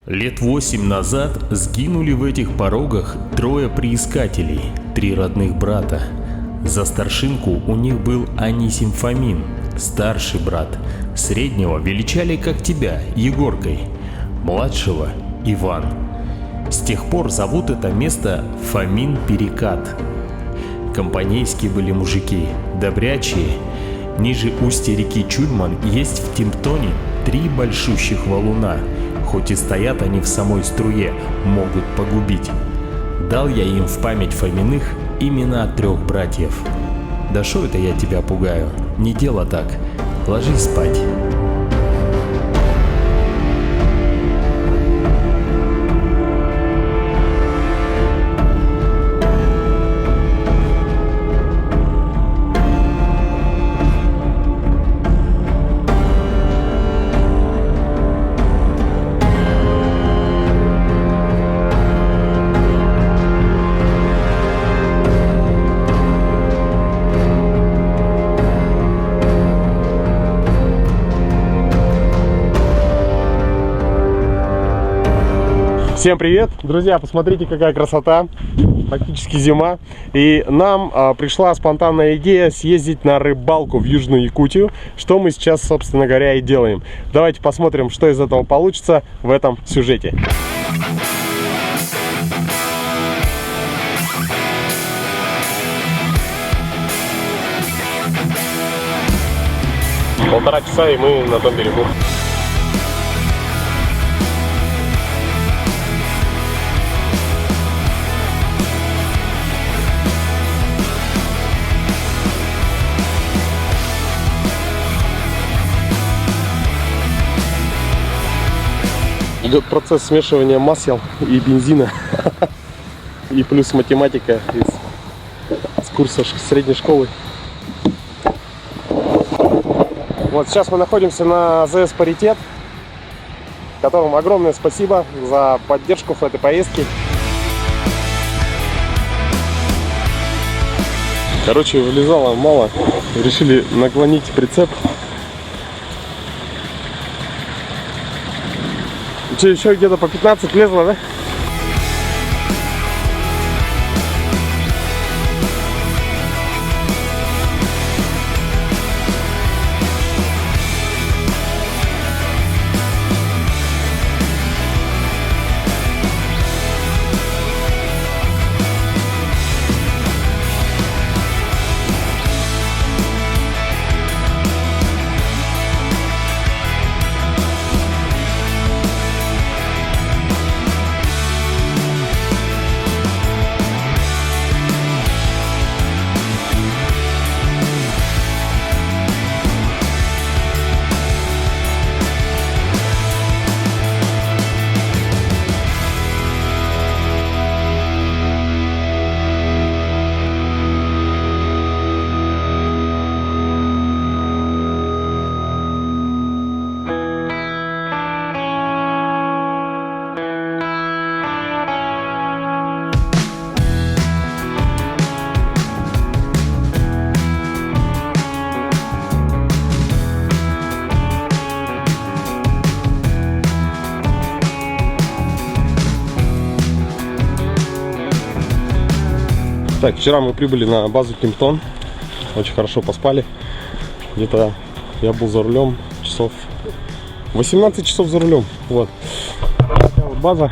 Лет 8 назад сгинули в этих порогах трое приискателей, 3 родных брата. За старшинку у них был Анисим Фомин, старший брат. Среднего величали, как тебя, Егоркой. Младшего – Иван. С тех пор зовут это место Фомин-Перекат. Компанейские были мужики, добрячие. Ниже устья реки Чульман есть в Тимптоне 3 большущих валуна. Хоть и стоят они в самой струе, могут погубить. Дал я им в память Фоминых имена 3 братьев. Да шо это я тебя пугаю? Не дело так. Ложись спать. Всем привет, друзья! Посмотрите, какая красота! Практически зима, и нам пришла спонтанная идея съездить на рыбалку в Южную Якутию, что мы сейчас, собственно говоря, и делаем. Давайте посмотрим, что из этого получится в этом сюжете. Полтора часа, и мы на том берегу. Идет процесс смешивания масел и бензина. И плюс математика из курса средней школы. Вот сейчас мы находимся на АЗС «Паритет», которому огромное спасибо за поддержку в этой поездке. Короче, вылезало мало, решили наклонить прицеп. Что, еще где-то по 15 лезло, да? Так, вчера мы прибыли на базу Тимптон, очень хорошо поспали. Где-то я был за рулем часов 18 часов за рулем. Вот. Такая вот база.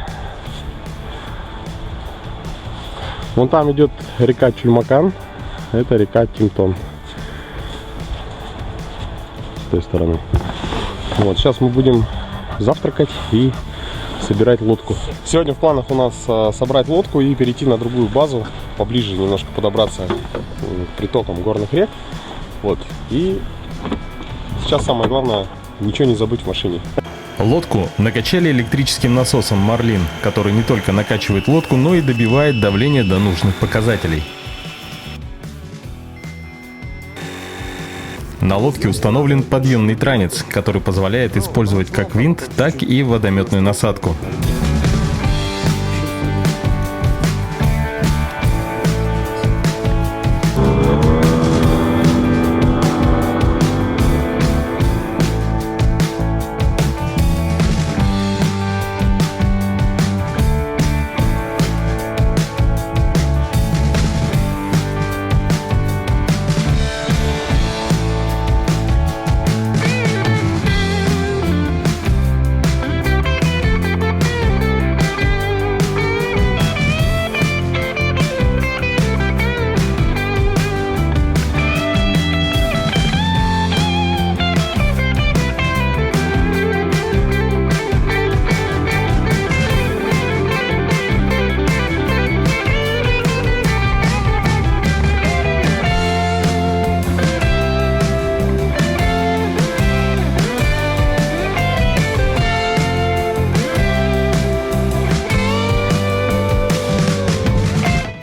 Вон там идет река Чульмакан, это река Тимптон с той стороны. Вот, сейчас мы будем завтракать и собирать лодку. Сегодня в планах у нас собрать лодку и перейти на другую базу, поближе немножко подобраться к притокам горных рек. Вот. И сейчас самое главное, ничего не забыть в машине. Лодку накачали электрическим насосом Марлин, который не только накачивает лодку, но и добивает давление до нужных показателей. На лодке установлен подъемный транец, который позволяет использовать как винт, так и водометную насадку.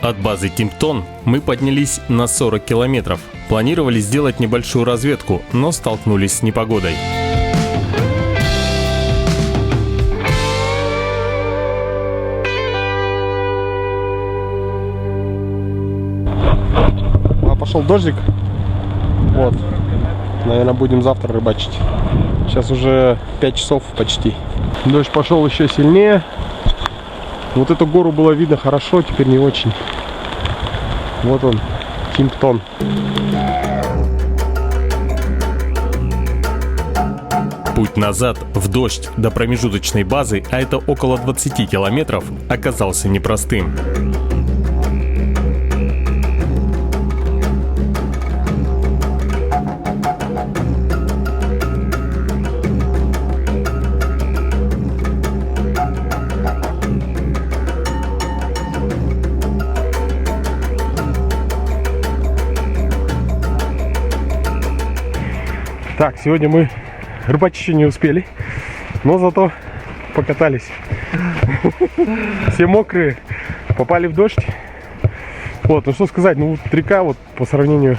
От базы Тимптон мы поднялись на 40 километров. Планировали сделать небольшую разведку, но столкнулись с непогодой. Пошел дождик. Вот. Наверное, будем завтра рыбачить. Сейчас уже 5 часов почти. Дождь пошел еще сильнее. Вот эту гору было видно хорошо, теперь не очень. Вот он, Тимптон. Путь назад в дождь до промежуточной базы, а это около 20 километров, оказался непростым. Так, сегодня мы рыбачить еще не успели, но зато покатались. Все мокрые, попали в дождь. Вот, ну что сказать, ну вот река вот по сравнению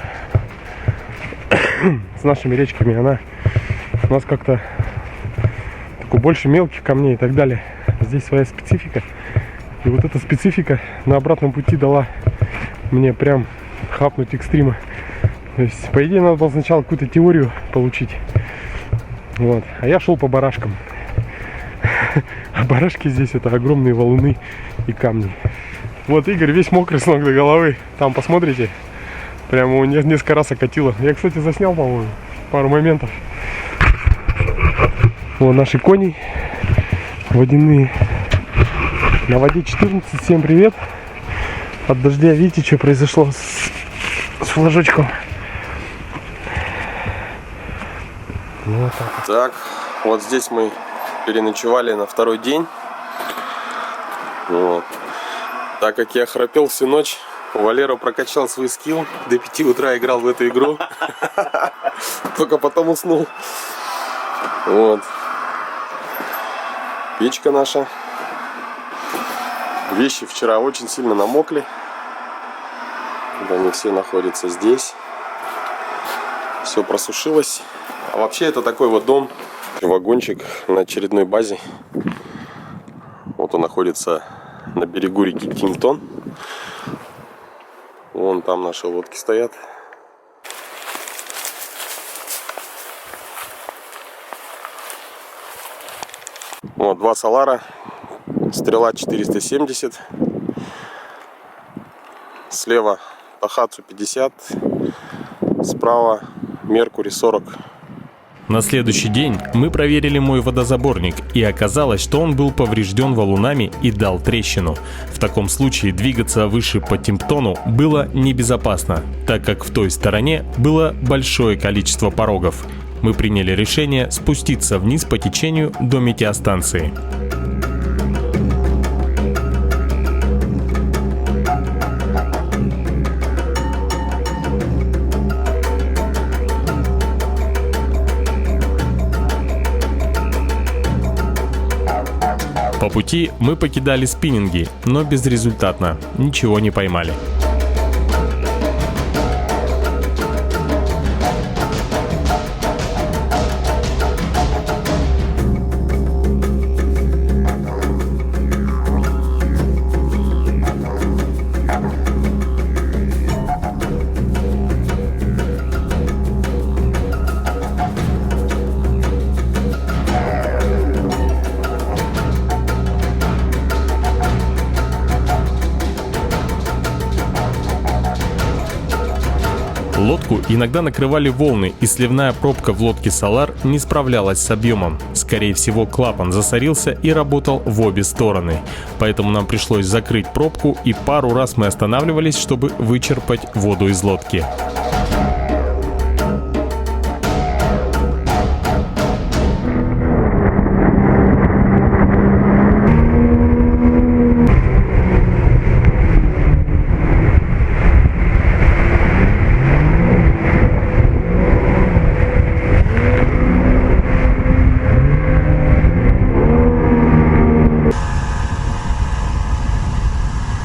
с нашими речками, она у нас как-то такой больше мелких камней и так далее. Здесь своя специфика. И вот эта специфика на обратном пути дала мне прям хапнуть экстрима. То есть, по идее, надо было сначала какую-то теорию получить. Вот. А я шел по барашкам. А барашки здесь это огромные валуны и камни. Вот Игорь весь мокрый с ног до головы. Там посмотрите. Прямо его несколько раз окатило. Я, кстати, заснял, по-моему, пару моментов. Вот наши кони водяные. На воде 14. Всем привет. От дождя видите, что произошло с флажочком. Вот так, вот здесь мы переночевали на второй день. Вот. Так как я храпел всю ночь, Валера прокачал свой скилл. До 5 утра играл в эту игру. Только потом уснул. Вот. Печка наша. Вещи вчера очень сильно намокли. Они все находятся здесь. Все просушилось. А вообще это такой вот дом, вагончик на очередной базе. Вот он находится на берегу реки Тимптон. Вон там наши лодки стоят. Вот 2 Солара, стрела 470. Слева Тахацу 50, справа Меркури 40. На следующий день мы проверили мой водозаборник, и оказалось, что он был поврежден валунами и дал трещину. В таком случае двигаться выше по Тимптону было небезопасно, так как в той стороне было большое количество порогов. Мы приняли решение спуститься вниз по течению до метеостанции. По пути мы покидали спиннинги, но безрезультатно, ничего не поймали. Лодку иногда накрывали волны, и сливная пробка в лодке Solar не справлялась с объемом. Скорее всего, клапан засорился и работал в обе стороны. Поэтому нам пришлось закрыть пробку, и пару раз мы останавливались, чтобы вычерпать воду из лодки.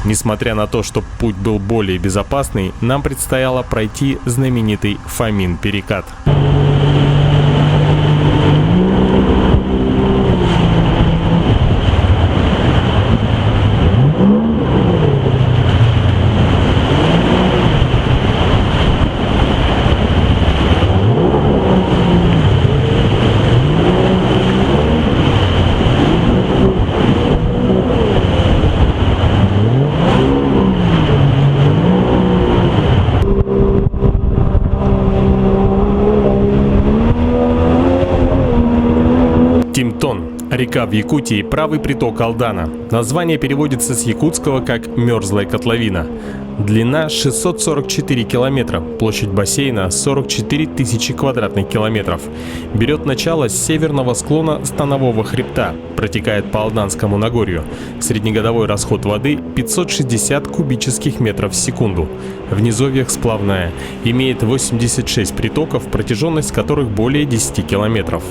Несмотря на то, что путь был более безопасный, нам предстояло пройти знаменитый Фомин-перекат. Тимтон. Река в Якутии, правый приток Алдана. Название переводится с якутского как «мерзлая котловина». Длина 644 километра, площадь бассейна 44 тысячи квадратных километров. Берет начало с северного склона Станового хребта, протекает по Алданскому Нагорью. Среднегодовой расход воды 560 кубических метров в секунду. В низовьях сплавная, имеет 86 притоков, протяженность которых более 10 километров.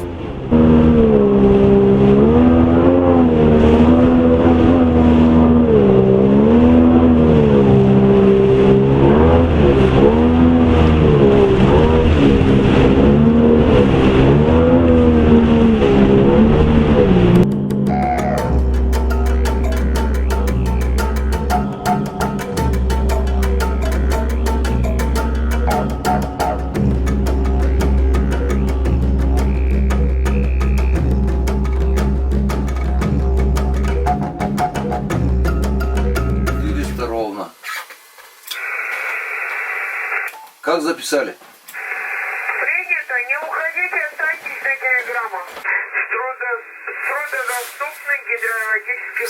Как записали? Принято. Не уходите, останьтесь до диаграммы. Строго доступных гидрологических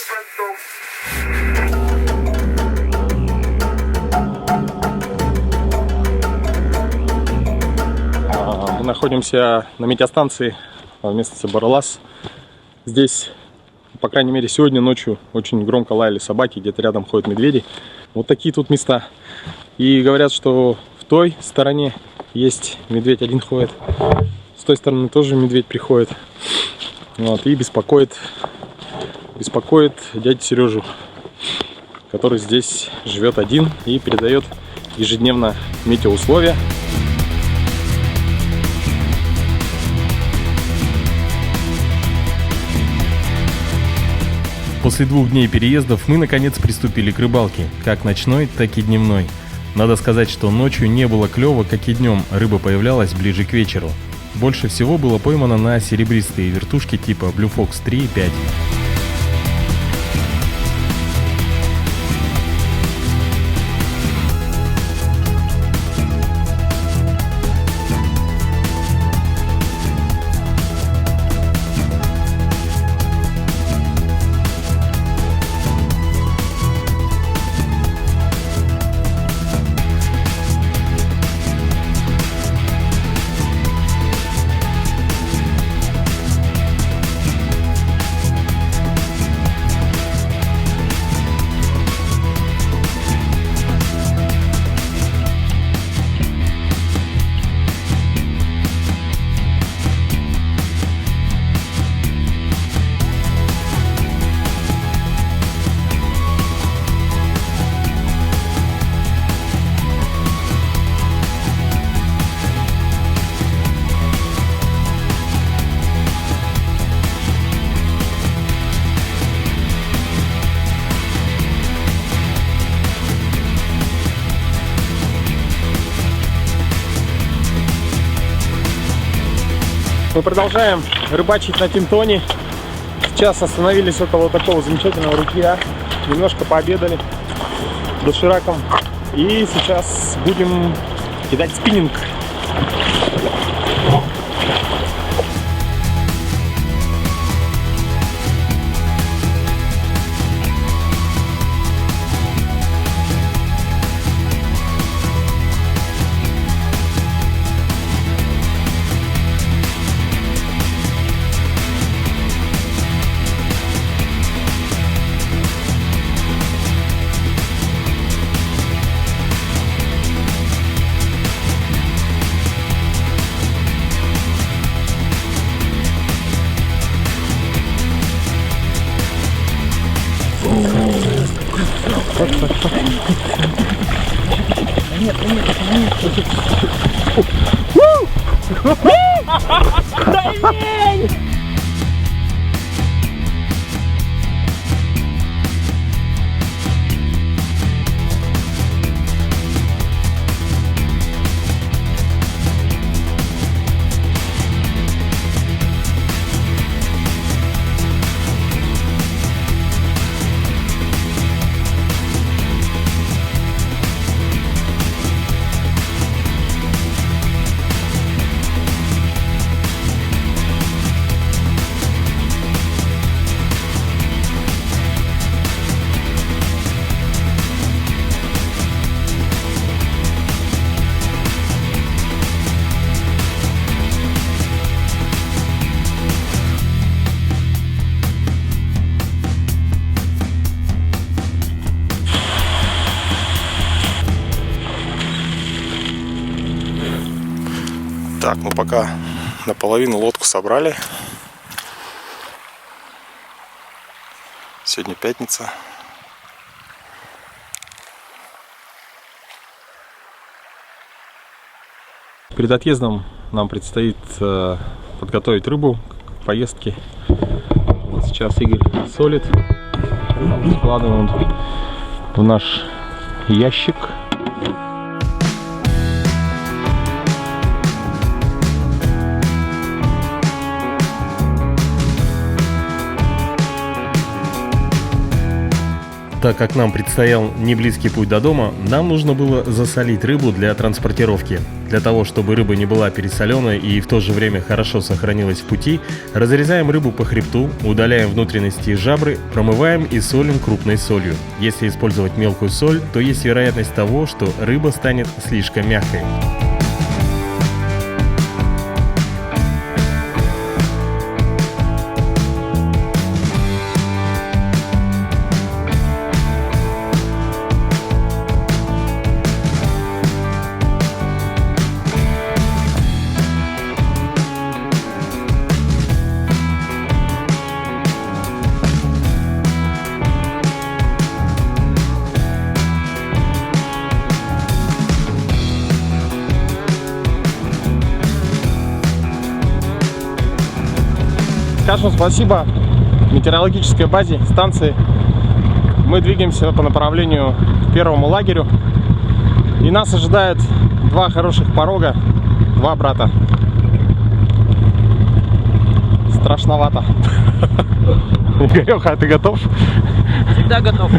постов. Мы находимся на метеостанции в местности Баралас. Здесь, по крайней мере, сегодня ночью очень громко лаяли собаки, где-то рядом ходят медведи. Вот такие тут места. И говорят, что в той стороне есть медведь, один ходит. С той стороны тоже медведь приходит. Вот, и беспокоит дядю Сережу, который здесь живет один и передает ежедневно метеоусловия. После 2 дней переездов мы наконец приступили к рыбалке, как ночной, так и дневной. Надо сказать, что ночью не было клёва, как и днем, рыба появлялась ближе к вечеру. Больше всего было поймано на серебристые вертушки типа Blue Fox 3 и 5. Мы продолжаем рыбачить на Тимтоне. Сейчас остановились около такого замечательного ручья. Немножко пообедали дошираком. И сейчас будем кидать спиннинг. Так, мы пока наполовину лодку собрали. Сегодня пятница. Перед отъездом нам предстоит подготовить рыбу к поездке. Вот сейчас Игорь солит. Складываем в наш ящик. Так как нам предстоял неблизкий путь до дома, нам нужно было засолить рыбу для транспортировки. Для того, чтобы рыба не была пересоленной и в то же время хорошо сохранилась в пути, разрезаем рыбу по хребту, удаляем внутренности и жабры, промываем и солим крупной солью. Если использовать мелкую соль, то есть вероятность того, что рыба станет слишком мягкой. Скажем спасибо метеорологической базе станции. Мы двигаемся по направлению к первому лагерю. И нас ожидают два хороших порога, два брата. Страшновато. Игореха, а ты готов? Всегда готов.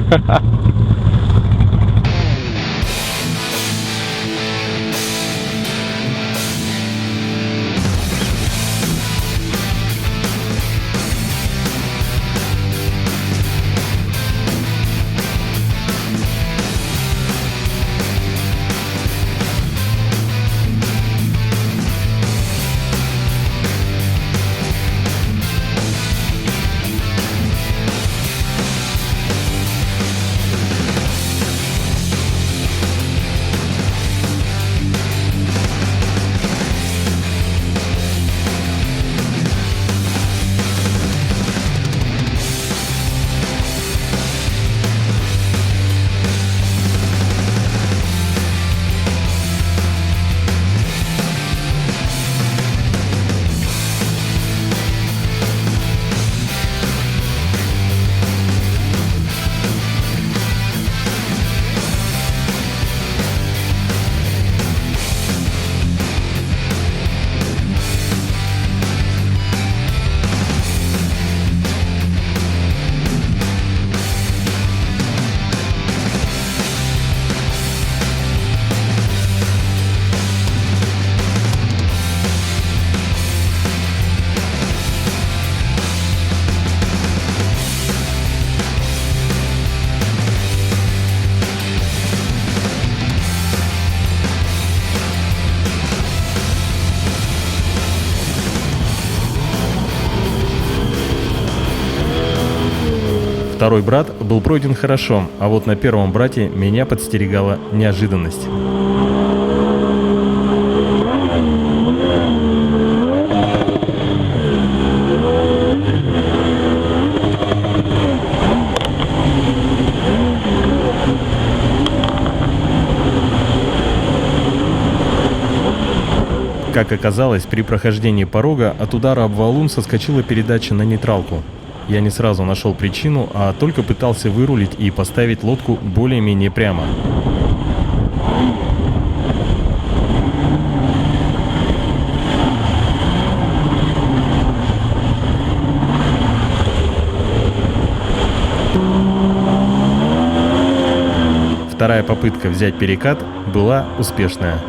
Второй брат был пройден хорошо, а вот на первом брате меня подстерегала неожиданность. Как оказалось, при прохождении порога от удара об валун соскочила передача на нейтралку. Я не сразу нашел причину, а только пытался вырулить и поставить лодку более-менее прямо. Вторая попытка взять перекат была успешная.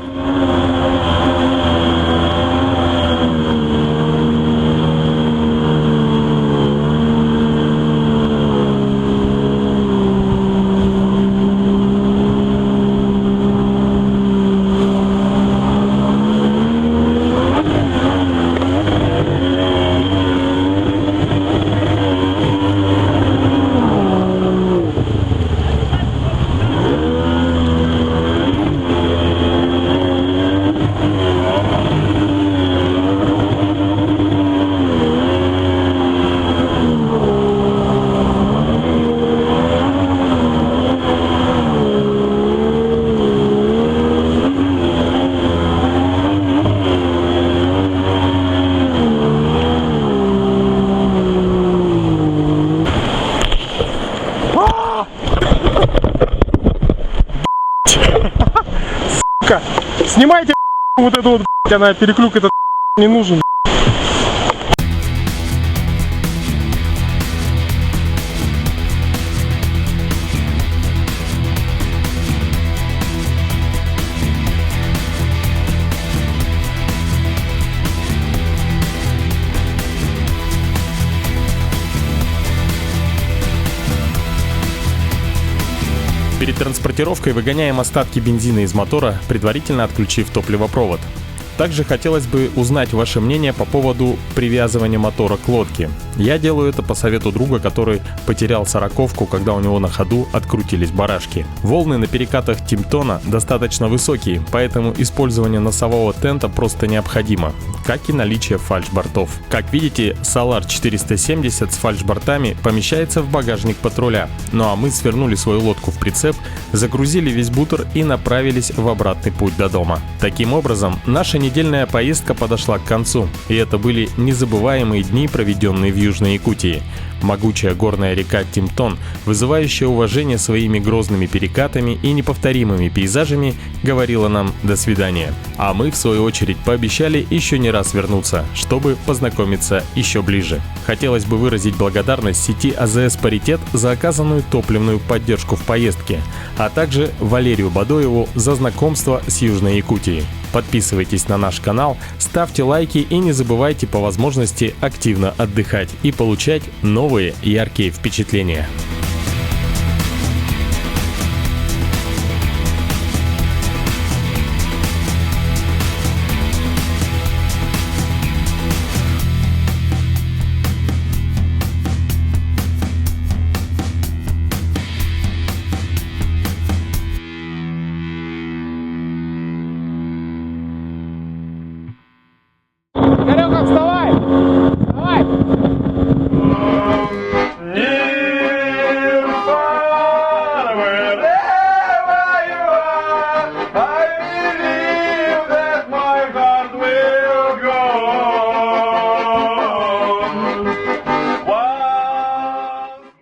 Снимайте вот эту вот, она переклюк этот не нужен. Перед транспортировкой выгоняем остатки бензина из мотора, предварительно отключив топливопровод. Также хотелось бы узнать ваше мнение по поводу привязывания мотора к лодке. Я делаю это по совету друга, который потерял сороковку, когда у него на ходу открутились барашки. Волны на перекатах Тимтона достаточно высокие, поэтому использование носового тента просто необходимо, как и наличие фальшбортов. Как видите, Solar 470 с фальшбортами помещается в багажник патруля. Ну а мы свернули свою лодку в прицеп, загрузили весь бутер и направились в обратный путь до дома. Таким образом, наша недельная поездка подошла к концу, и это были незабываемые дни, проведенные в Южной Якутии. Могучая горная река Тимтон, вызывающая уважение своими грозными перекатами и неповторимыми пейзажами, говорила нам «до свидания». А мы, в свою очередь, пообещали еще не раз вернуться, чтобы познакомиться еще ближе. Хотелось бы выразить благодарность сети АЗС «Паритет» за оказанную топливную поддержку в поездке, а также Валерию Бадоеву за знакомство с Южной Якутией. Подписывайтесь на наш канал, ставьте лайки и не забывайте по возможности активно отдыхать и получать новые яркие впечатления. Игорёка, вставай!